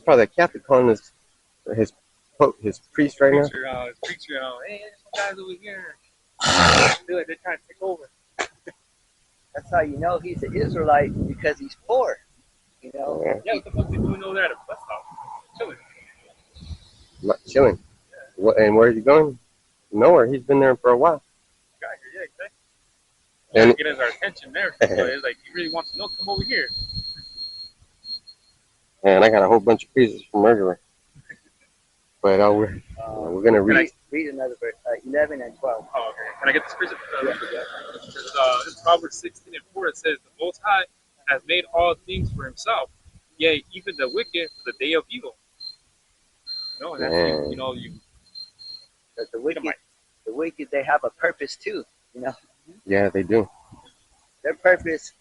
probably a Catholic calling his pope, his priest right now. His preacher, hey, there's some guys over here. Do it. They're trying to take over. That's how you know he's an Israelite because he's poor. You know. Yeah, what the fuck they doing over there at a bus stop? Chilling. Chilling. What, and where is he going? Nowhere. He's been there for a while. Got here, yeah, exactly. And get our attention there. So it's like, you really want to know? Come over here. And I got a whole bunch of pieces for murderer. But we're gonna read Another verse, 11 and 12. Oh, okay. Can I get this prison? In Proverbs 16:4, it says, "The Most High has made all things for Himself, yea, even the wicked for the day of evil." You know, and that's you. The wicked, they have a purpose too. You know. Yeah, they do. Their purpose,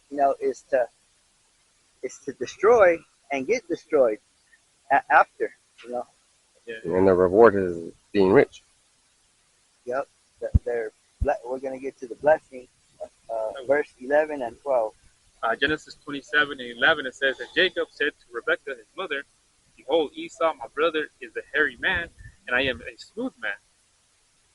is to destroy and get destroyed after. You know. Yeah. And the reward is being rich. Yep. We're going to get to the blessing, verse 11 and 12. Genesis 27:11, it says, "And Jacob said to Rebekah, his mother, Behold, Esau, my brother, is a hairy man, and I am a smooth man."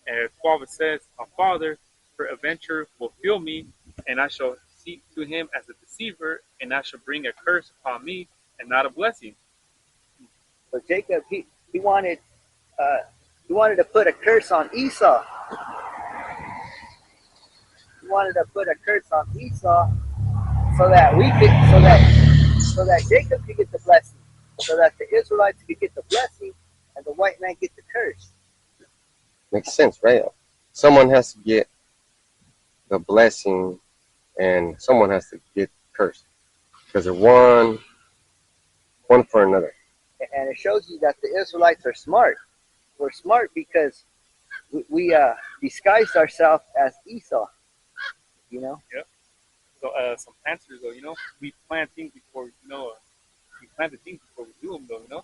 And at 12, it says, "My father, peradventure, will feel me, and I shall seek to him as a deceiver, and I shall bring a curse upon me, and not a blessing." So Jacob, he wanted to put a curse on Esau. He wanted to put a curse on Esau so that Jacob could get the blessing, so that the Israelites could get the blessing, and the white man get the curse. Makes sense, right? Someone has to get the blessing, and someone has to get cursed because they're one for another. And it shows you that the Israelites are smart. We're smart because we disguised ourselves as Esau. You know. Yep. So some answers, though, we plan things before we plan the things before we do them, though,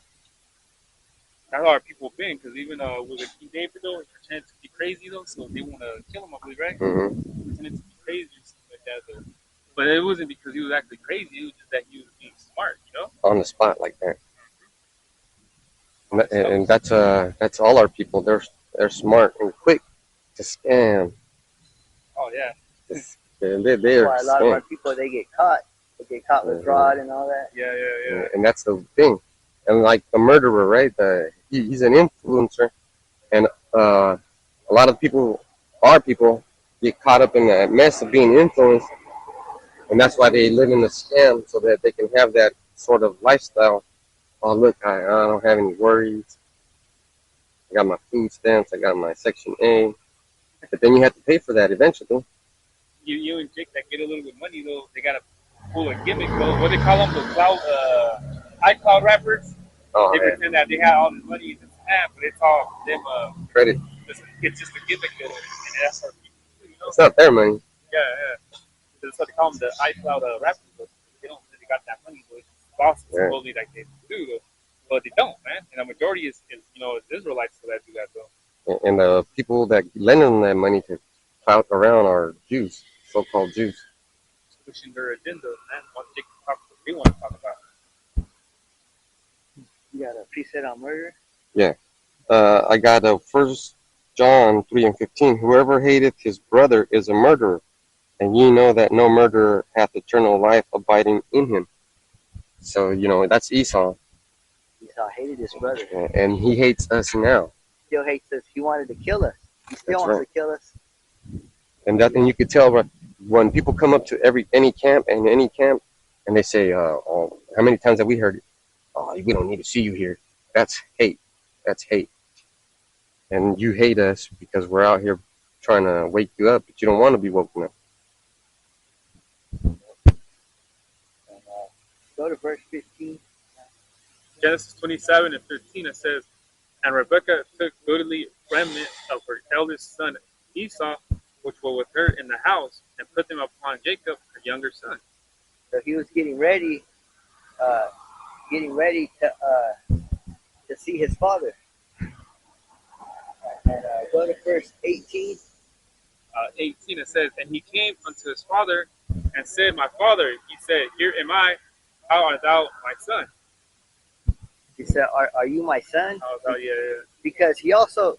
That's how our people been, because even with King David, though, he pretended to be crazy, though, so they want to kill him, I believe, right? Mm-hmm. Pretended to be crazy or something like that, though. But it wasn't because he was actually crazy, it was just that he was being smart, On the spot like that. And that's all our people. They're smart and quick to scam. Oh yeah. They're a lot of our people, they get caught. They get caught with fraud and all that. Yeah. And that's the thing. And like the murderer, right? He's an influencer, and a lot of our people, get caught up in that mess of being influenced, and that's why they live in the scam so that they can have that sort of lifestyle. Oh, look, I don't have any worries. I got my food stamps. I got my Section A. But then you have to pay for that eventually. You and Jake that get a little bit of money, though, they got to pull a gimmick, though. What they call them? The iCloud rappers. Oh, they pretend that they have all this money in this app, but it's all them. Credit. It's just a gimmick, though. And that's our people, It's not their money. Yeah. That's what they call them, the iCloud rappers. They don't really got that money, but it's bosses supposedly like they do, though. But they don't, man. And the majority is Israelites that do that, though. And the people that lend them that money to clout around are Jews, so-called Jews. Pushing their agenda, man. What they want to talk about. You got a preset on murder? Yeah. I got a 1 John 3:15. Whoever hateth his brother is a murderer, and ye know that no murderer hath eternal life abiding in him. So, that's Esau. Esau hated his brother. And he hates us now. He still hates us. He wanted to kill us. He still wants to kill us. And you could tell when people come up to any camp, and they say, oh, how many times have we heard it? Oh, we don't need to see you here. That's hate. That's hate. And you hate us because we're out here trying to wake you up, but you don't want to be woken up. Go to verse 15. Genesis 27:15, it says, "And Rebekah took goodly remnant of her eldest son Esau, which were with her in the house, and put them upon Jacob, her younger son." So he was getting ready to see his father. And go to verse 18. 18, it says, "And he came unto his father and said, My father. He said, Here am I. How art thou, my son?" He said, "Are you my son?" Oh, yeah. Because he also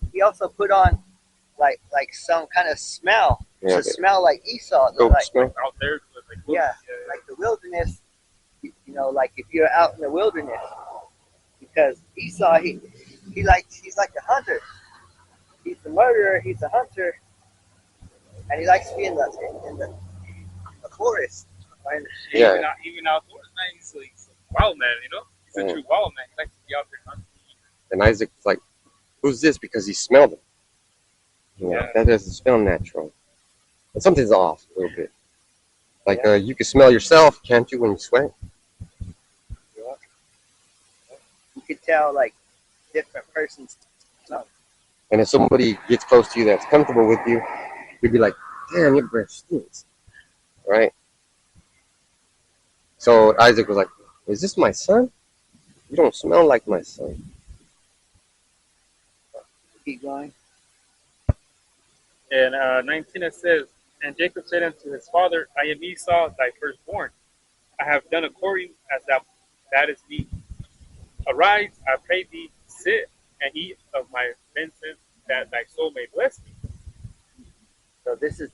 put on like some kind of smell Yeah, to smell like Esau, goat like smell. Out there, like, yeah, like the wilderness. You know, like if you're out in the wilderness, because Esau he's like a hunter. He's the murderer. He's a hunter, and he likes to be in the forest. And Yeah. Even outdoors, man. He's a wild man, you know. He's a Yeah. true wild man. He likes to be out there hunting. And Isaac's like, who's this? Because he smelled it. You know, Yeah. that doesn't smell natural. And something's off a little bit. Like Yeah. you can smell yourself, can't you, when you sweat? you could tell like different persons. And if somebody gets close to you that's comfortable with you, you'd be like, damn, your breath stinks. Right? So Isaac was like, is this my son? You don't smell like my son. Keep going. And 19 it says, and Jacob said unto his father, I am Esau, thy firstborn. I have done according as that is me. Arise, I pray thee, sit and eat of my venison, that thy soul may bless me. So this is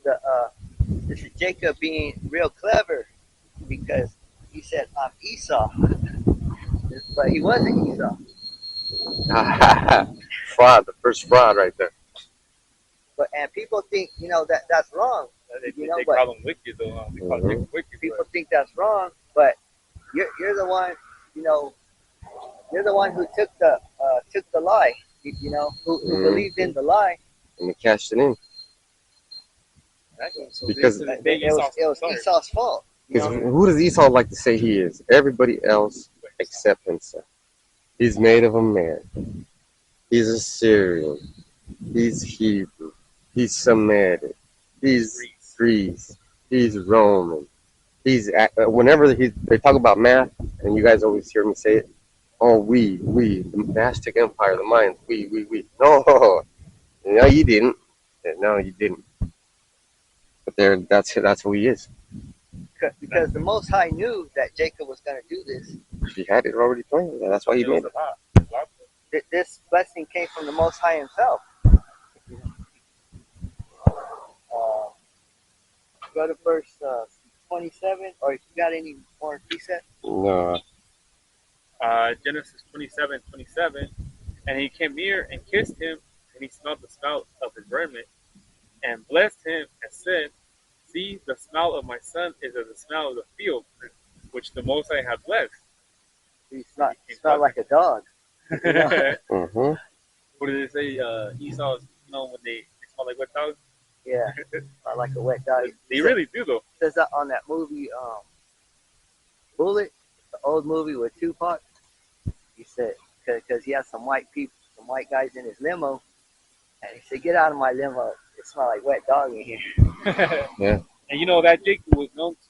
Jacob being real clever because he said, "I'm Esau," but he wasn't Esau. Fraud, the first fraud right there. And people think that that's wrong. They call him wicked though. They call Jacob wicked. People think that's wrong, but you're the one. You're the one who took the lie. Who believed in the lie. And they cashed it in. So Because it was Esau's fault. Because who does Esau like to say he is? Everybody else except himself. He's made of a man. He's Assyrian. He's Hebrew. He's Semitic. He's Greece. He's Roman. Whenever they talk about math, and you guys always hear me say it, oh, the Aztec Empire, the Mayans, we. No, you didn't. No, you didn't. But that's who he is. Because the Most High knew that Jacob was going to do this. He had it already planned. That's why he made it. This blessing came from the Most High himself. Go to verse 27, or if you got any more precepts. No. Genesis 27:27, and he came near and kissed him, and he smelled the smell of his raiment, and blessed him, and said, see, the smell of my son is as the smell of the field, which the Most High hath blessed. He smelled like a dog. Mm-hmm. What did they say? Esau, when they smell like wet dogs? Yeah, smelled like a wet dog. They really do, though. It says that on that movie, Bullet, the old movie with Tupac. He said, because he had some white guys in his limo, and he said, get out of my limo. It smells like wet dog in here. Yeah. And that Jacob was known to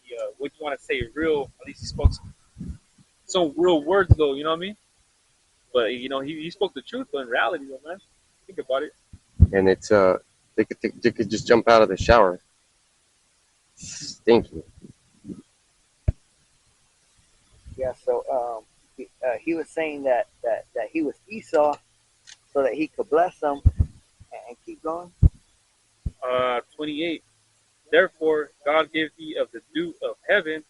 be, what you want to say, real, at least he spoke some real words, though, you know what I mean? But, he spoke the truth, but in reality, though, man, think about it. And it's, they could just jump out of the shower. Stinky. Yeah, so he was saying that he was Esau so that he could bless them and keep going. 28. Therefore, God gave thee of the dew of heaven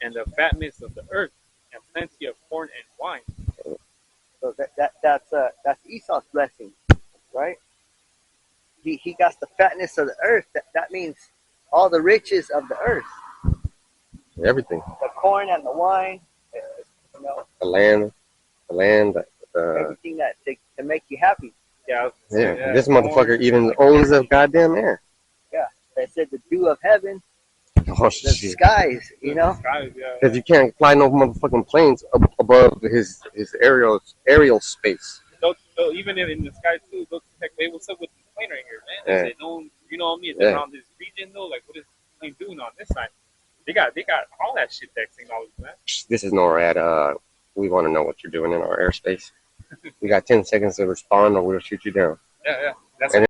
and the fatness of the earth and plenty of corn and wine. So that's Esau's blessing, right? He got the fatness of the earth. That means all the riches of the earth. Everything. The corn and the wine, The land, everything that to make you happy. Yeah. This motherfucker even owns the goddamn air. Yeah, they said the dew of heaven, Oh, the shit. skies, Because you can't fly no motherfucking planes above his aerial space. So even in the sky too, they'll check, hey, what's up with this plane right here, man? They say, no, you know what I mean? It's around this region though. Like, what is the plane doing on this side? They got all that shit, that technology, man. This is NORAD. We want to know what you're doing in our airspace. We got 10 seconds to respond, or we'll shoot you down. Yeah. That's